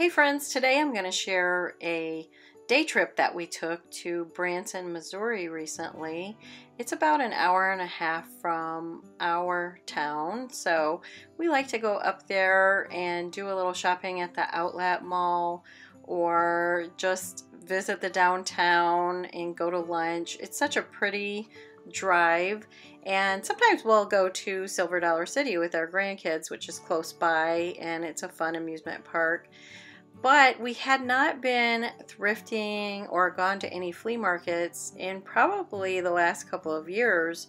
Hey friends, today I'm going to share a day trip that we took to Branson, Missouri recently. It's about an hour and a half from our town, so we like to go up there and do a little shopping at the outlet mall or just visit the downtown and go to lunch. It's such a pretty drive, and sometimes we'll go to Silver Dollar City with our grandkids, which is close by, and it's a fun amusement park. But we had not been thrifting or gone to any flea markets in probably the last couple of years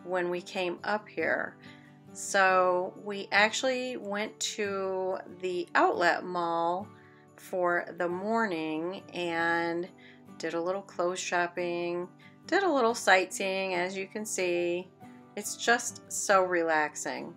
when we came up here. So we actually went to the outlet mall for the morning and did a little clothes shopping, did a little sightseeing. As you can see, it's just so relaxing.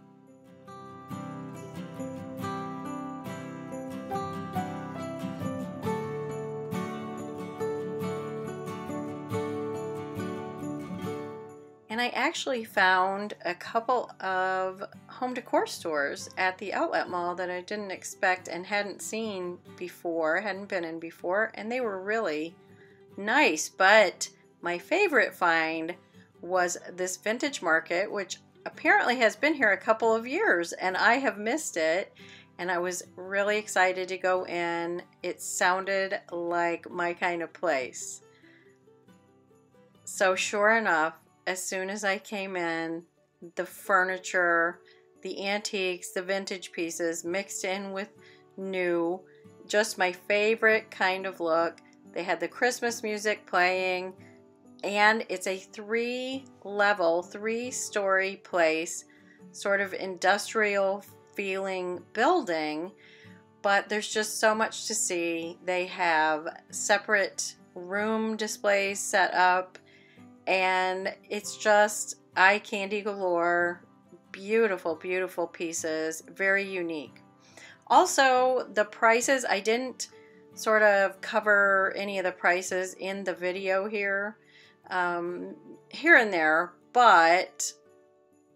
And I actually found a couple of home decor stores at the outlet mall that I didn't expect and hadn't seen before, hadn't been in before, and they were really nice. But my favorite find was this vintage market, which apparently has been here a couple of years, and I have missed it. And I was really excited to go in. It sounded like my kind of place. So sure enough, as soon as I came in, the furniture, the antiques, the vintage pieces mixed in with new, just my favorite kind of look. They had the Christmas music playing, and it's a three-level, three-story place, sort of industrial feeling building, but there's just so much to see. They have separate room displays set up, and it's just eye candy galore. Beautiful, beautiful pieces, very unique. Also, the prices, I didn't sort of cover any of the prices in the video here, here and there, but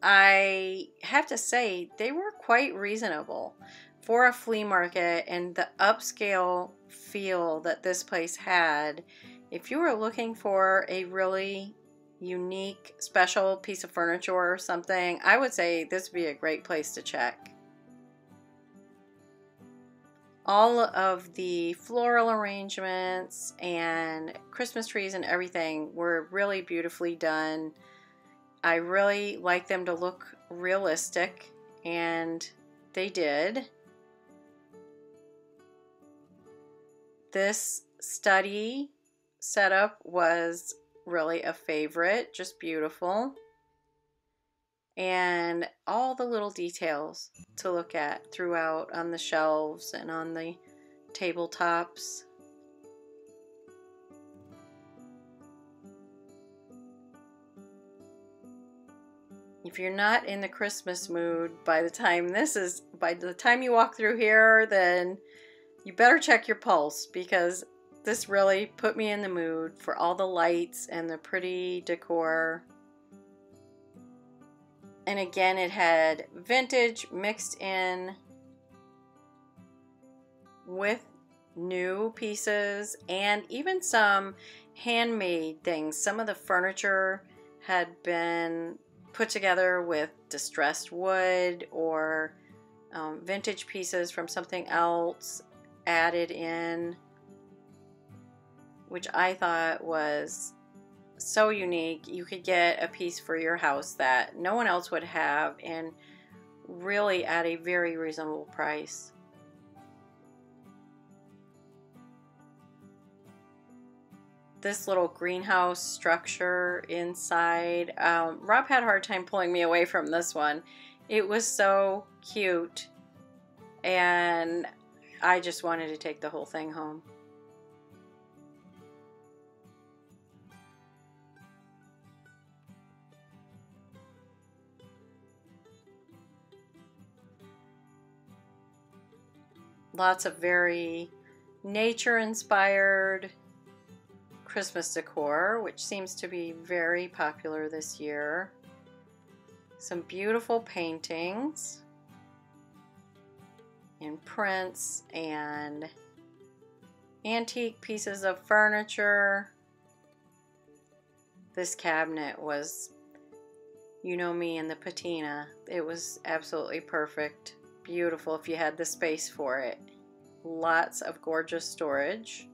I have to say they were quite reasonable for a flea market and the upscale feel that this place had. If you were looking for a really unique, special piece of furniture or something, I would say this would be a great place to check. All of the floral arrangements and Christmas trees and everything were really beautifully done. I really like them to look realistic, and they did. This study setup was really a favorite, just beautiful, and all the little details to look at throughout on the shelves and on the tabletops. If you're not in the Christmas mood by the time you walk through here, then you better check your pulse, because this really put me in the mood for all the lights and the pretty decor. And again, it had vintage mixed in with new pieces and even some handmade things. Some of the furniture had been put together with distressed wood or vintage pieces from something else added in, which I thought was so unique. You could get a piece for your house that no one else would have, and really at a very reasonable price. This little greenhouse structure inside, Rob had a hard time pulling me away from this one. It was so cute, and I just wanted to take the whole thing home. Lots of very nature-inspired Christmas decor, which seems to be very popular this year. Some beautiful paintings. and prints and antique pieces of furniture. This cabinet was, you know me and the patina. It was absolutely perfect. Beautiful if you had the space for it. Lots of gorgeous storage.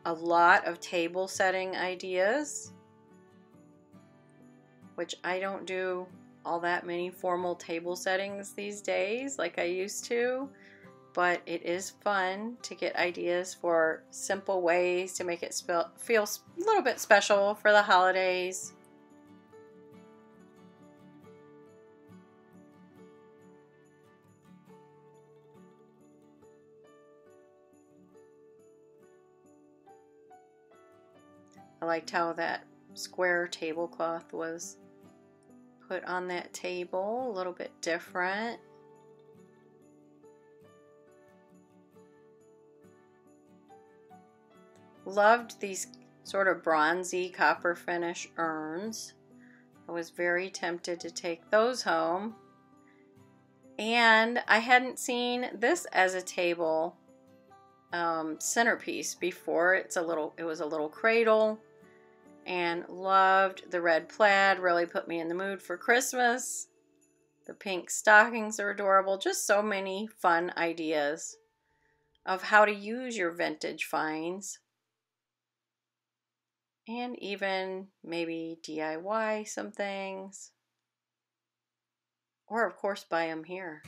A lot of table setting ideas, which I don't do all that many formal table settings these days like I used to, but it is fun to get ideas for simple ways to make it feel a little bit special for the holidays. I liked how that square tablecloth was put on that table, a little bit different. Loved these sort of bronzy copper finish urns. I was very tempted to take those home. And I hadn't seen this as a table centerpiece before. It was a little cradle, and loved the red plaid. Really put me in the mood for Christmas. The pink stockings are adorable. Just so many fun ideas of how to use your vintage finds. And even maybe DIY some things. Or of course buy them here.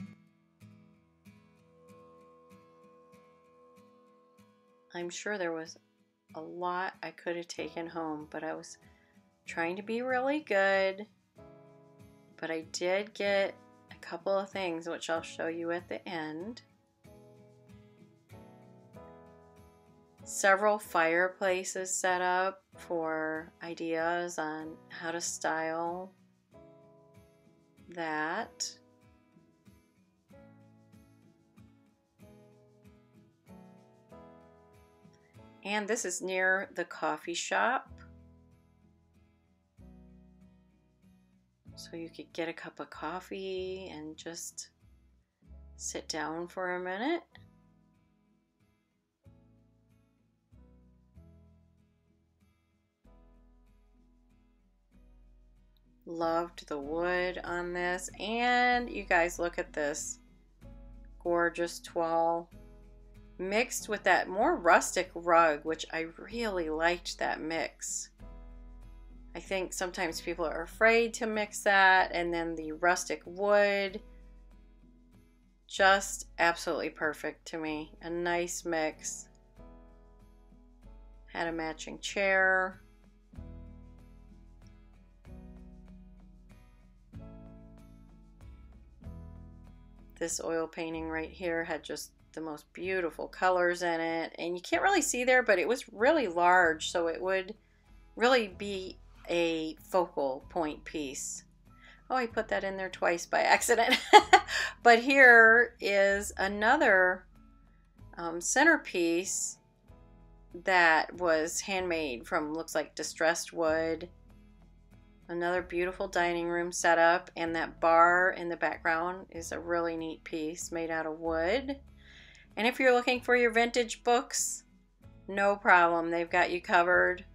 I'm sure there was a lot I could have taken home, but I was trying to be really good. But I did get a couple of things which I'll show you at the end. Several fireplaces set up for ideas on how to style that. And this is near the coffee shop. So you could get a cup of coffee and just sit down for a minute. Loved the wood on this. And you guys, look at this gorgeous toile mixed with that more rustic rug, which I really liked that mix. I think sometimes people are afraid to mix that, and then the rustic wood, just absolutely perfect to me. A nice mix. Had a matching chair. This oil painting right here had just the most beautiful colors in it, and you can't really see there, but it was really large, so it would really be a focal point piece. Oh, I put that in there twice by accident. But here is another centerpiece that was handmade from, looks like, distressed wood. Another beautiful dining room setup, and that bar in the background is a really neat piece made out of wood. And if you're looking for your vintage books, no problem, they've got you covered.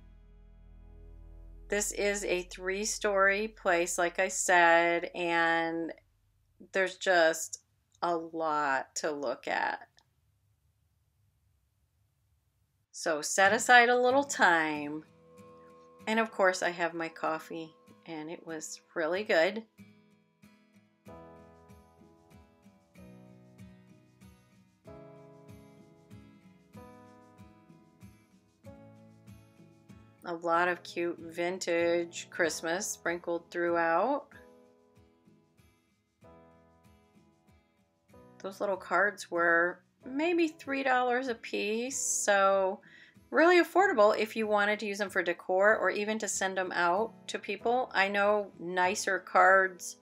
This is a 3-story place, like I said, and there's just a lot to look at. So set aside a little time. And of course I have my coffee, and it was really good. A lot of cute vintage Christmas sprinkled throughout. Those little cards were maybe $3 a piece, so really affordable if you wanted to use them for decor or even to send them out to people. I know nicer cards,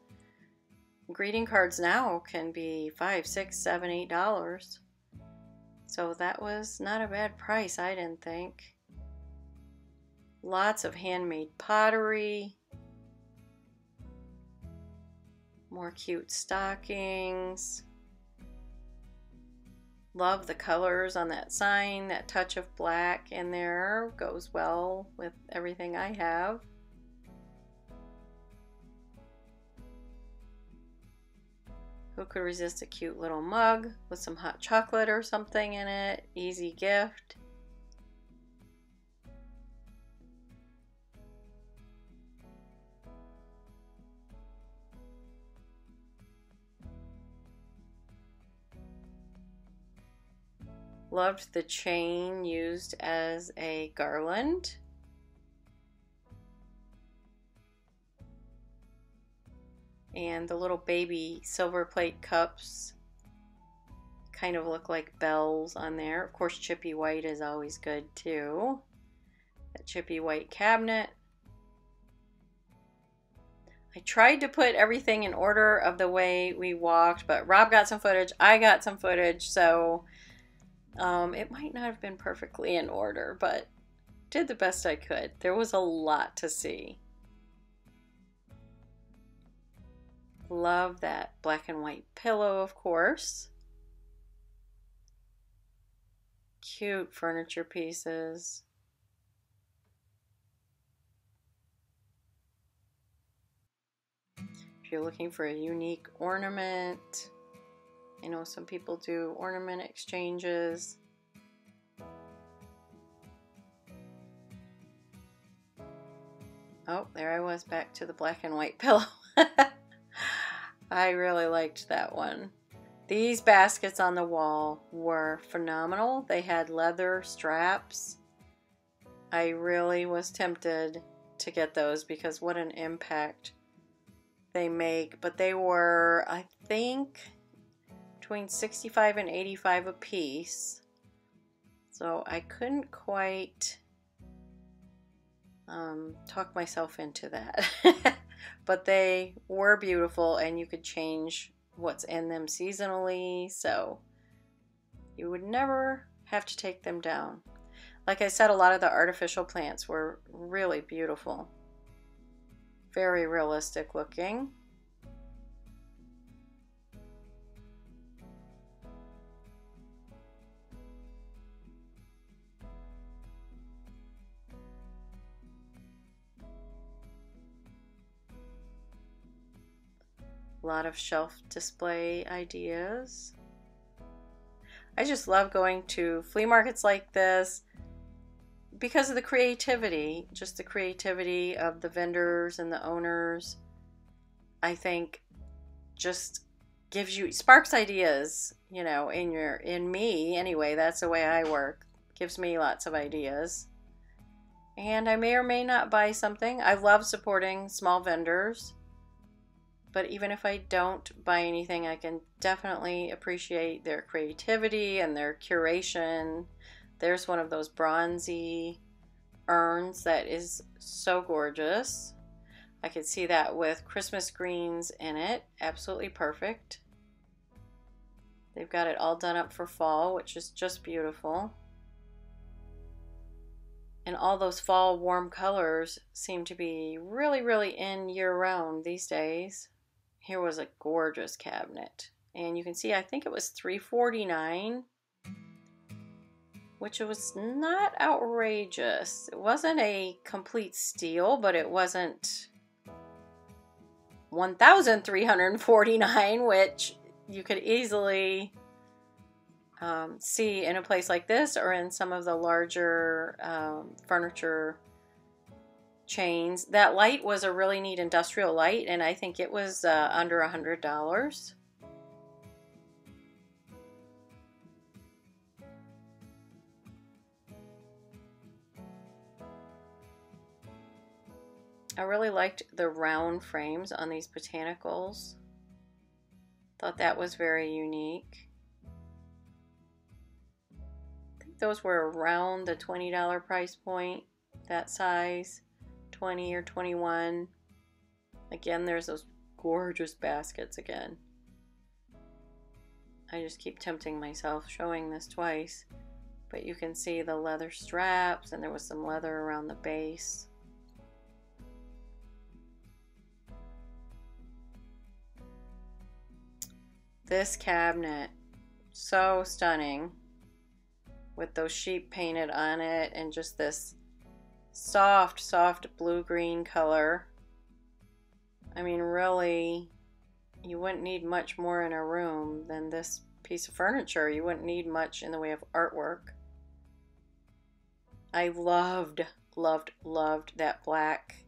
greeting cards now can be $5, $6, $7, $8. So that was not a bad price, I didn't think. Lots of handmade pottery. More cute stockings. Love the colors on that sign. That touch of black in there goes well with everything I have. Who could resist a cute little mug with some hot chocolate or something in it? Easy gift. Loved the chain used as a garland. And the little baby silver plate cups kind of look like bells on there. Of course, chippy white is always good too. That chippy white cabinet. I tried to put everything in order of the way we walked, but Rob got some footage, I got some footage, so it might not have been perfectly in order, but did the best I could. There was a lot to see. Love that black and white pillow, of course. Cute furniture pieces. If you're looking for a unique ornament, I know some people do ornament exchanges. Oh, there I was back to the black and white pillow. I really liked that one. These baskets on the wall were phenomenal. They had leather straps. I really was tempted to get those because what an impact they make. But they were, I think, between $65 and $85 a piece. So I couldn't quite talk myself into that. But they were beautiful, and you could change what's in them seasonally, so you would never have to take them down. Like I said, a lot of the artificial plants were really beautiful. Very realistic looking. A lot of shelf display ideas. I just love going to flea markets like this because of the creativity, just the creativity of the vendors and the owners. I think just gives you, sparks ideas, you know, in me anyway. That's the way I work. Gives me lots of ideas. And I may or may not buy something. I love supporting small vendors. But even if I don't buy anything, I can definitely appreciate their creativity and their curation. There's one of those bronzy urns that is so gorgeous. I could see that with Christmas greens in it. Absolutely perfect. They've got it all done up for fall, which is just beautiful. And all those fall warm colors seem to be really, really in year-round these days. Here was a gorgeous cabinet, and you can see I think it was $349, which was not outrageous. It wasn't a complete steal, but it wasn't $1,349, which you could easily see in a place like this or in some of the larger furniture chains. That light was a really neat industrial light, and I think it was under $100. I really liked the round frames on these botanicals. Thought that was very unique. I think those were around the $20 price point, that size. 20 or 21. Again, there's those gorgeous baskets again. I just keep tempting myself showing this twice, but you can see the leather straps, and there was some leather around the base. This cabinet, so stunning, with those sheep painted on it and just this soft, soft blue-green color. I mean, really, you wouldn't need much more in a room than this piece of furniture. You wouldn't need much in the way of artwork. I loved, loved, loved that black.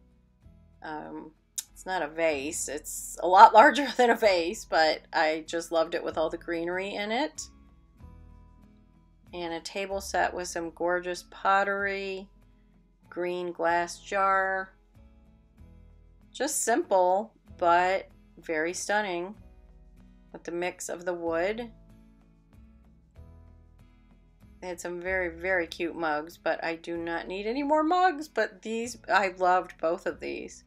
It's not a vase. It's a lot larger than a vase, but I just loved it with all the greenery in it. And a table set with some gorgeous pottery, green glass jar. Just simple, but very stunning with the mix of the wood. They had some very, very cute mugs, but I do not need any more mugs, but these, I loved both of these.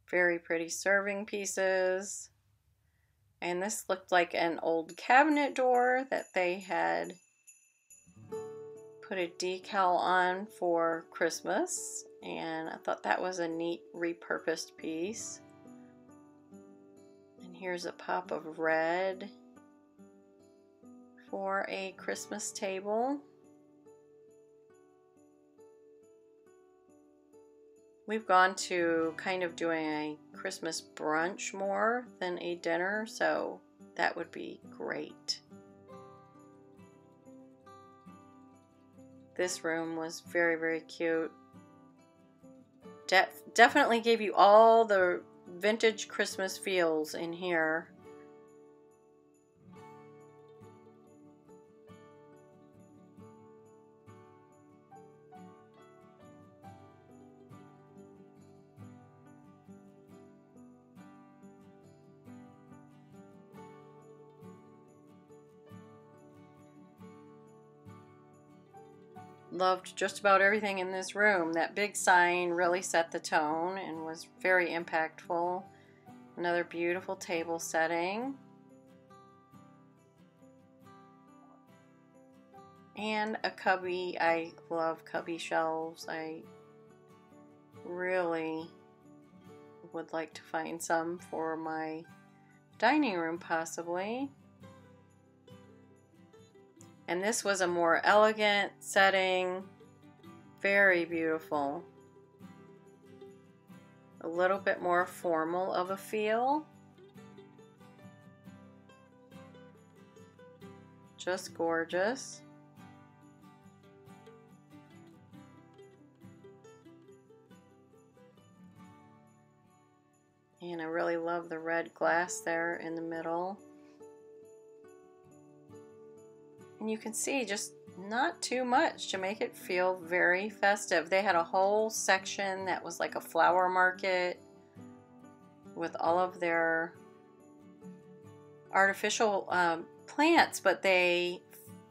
Very pretty serving pieces. And this looked like an old cabinet door that they had put a decal on for Christmas. And I thought that was a neat repurposed piece. And here's a pop of red for a Christmas table. We've gone to kind of doing a Christmas brunch more than a dinner, so that would be great. This room was very, very cute. Definitely gave you all the vintage Christmas feels in here. Loved just about everything in this room. That big sign really set the tone and was very impactful. Another beautiful table setting. And a cubby. I love cubby shelves. I really would like to find some for my dining room possibly. And this was a more elegant setting, very beautiful. A little bit more formal of a feel. Just gorgeous. And I really love the red glass there in the middle. And you can see just not too much to make it feel very festive. They had a whole section that was like a flower market with all of their artificial plants, but they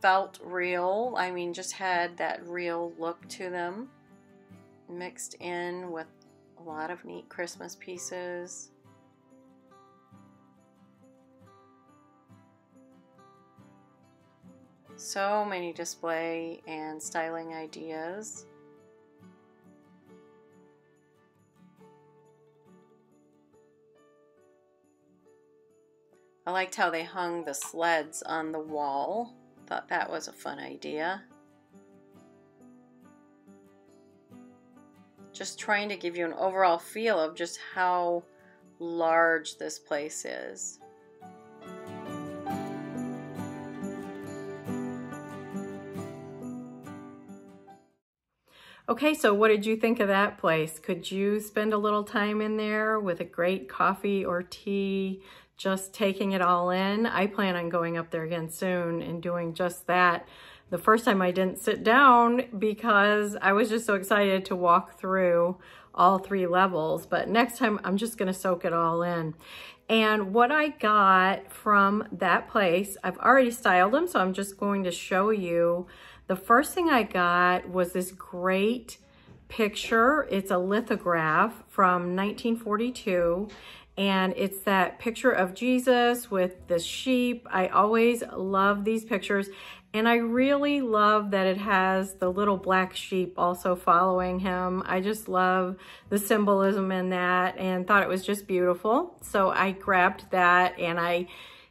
felt real. I mean, just had that real look to them, mixed in with a lot of neat Christmas pieces. So many display and styling ideas. I liked how they hung the sleds on the wall. Thought that was a fun idea. Just trying to give you an overall feel of just how large this place is. Okay, so what did you think of that place? Could you spend a little time in there with a great coffee or tea, just taking it all in? I plan on going up there again soon and doing just that. The first time I didn't sit down because I was just so excited to walk through all 3 levels, but next time I'm just gonna soak it all in. And what I got from that place, I've already styled them, so I'm just going to show you. The first thing I got was this great picture. It's a lithograph from 1942, and it's that picture of Jesus with the sheep. I always love these pictures, And I really love that it has the little black sheep also following him. I just love the symbolism in that and thought it was just beautiful. So I grabbed that and I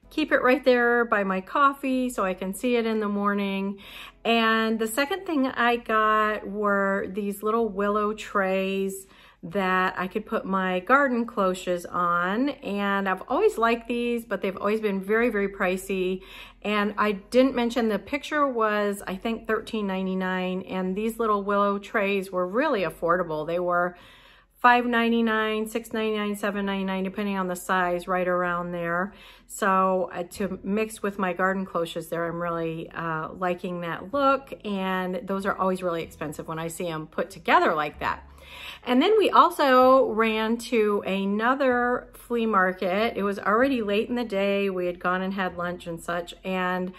keep it right there by my coffee so I can see it in the morning. And the second thing I got were these little willow trays that I could put my garden cloches on. And I've always liked these, but they've always been very, very pricey. And I didn't mention the picture was, I think, $13.99, and these little willow trays were really affordable. They were $5.99, $6.99, $7.99, depending on the size, right around there. So to mix with my garden cloches there, I'm really liking that look. And those are always really expensive when I see them put together like that. And then we also ran to another flea market. It was already late in the day. We had gone and had lunch and such, and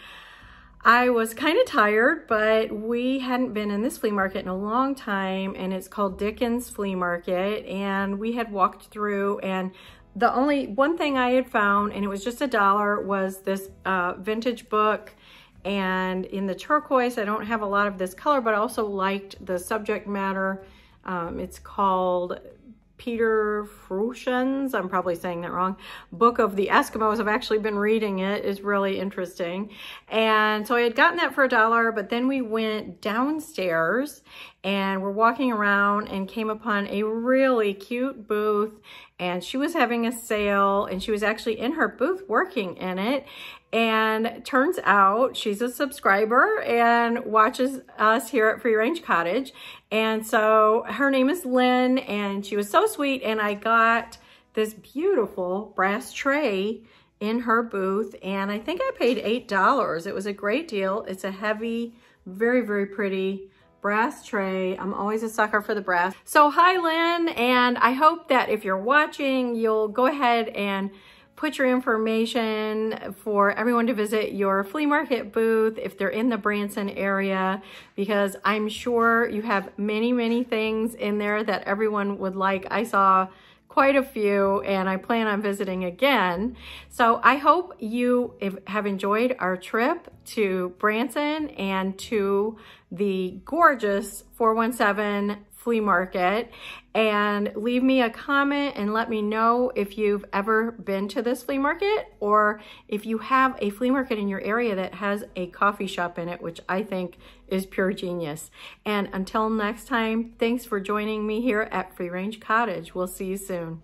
I was kind of tired, but we hadn't been in this flea market in a long time, and it's called Dickens Flea Market. And we had walked through, and the only one thing I had found, and it was just $1, was this vintage book. And in the turquoise, I don't have a lot of this color, but I also liked the subject matter. It's called Peter Fruscian's, I'm probably saying that wrong, Book of the Eskimos. I've actually been reading it. It's really interesting. And so I had gotten that for $1, but then we went downstairs and we're walking around and came upon a really cute booth, and she was having a sale, and she was actually in her booth working in it. And turns out she's a subscriber and watches us here at Free Range Cottage. And so her name is Lynn, and she was so sweet. And I got this beautiful brass tray in her booth, and I think I paid $8. It was a great deal. It's a heavy, very, very pretty brass tray. I'm always a sucker for the brass. So hi, Lynn, and I hope that if you're watching, you'll go ahead and put your information for everyone to visit your flea market booth if they're in the Branson area, because I'm sure you have many, many things in there that everyone would like. I saw quite a few, and I plan on visiting again. So I hope you have enjoyed our trip to Branson and to the gorgeous 417 flea market, and leave me a comment and let me know if you've ever been to this flea market, or if you have a flea market in your area that has a coffee shop in it, which I think is pure genius. And until next time, thanks for joining me here at Free Range Cottage. We'll see you soon.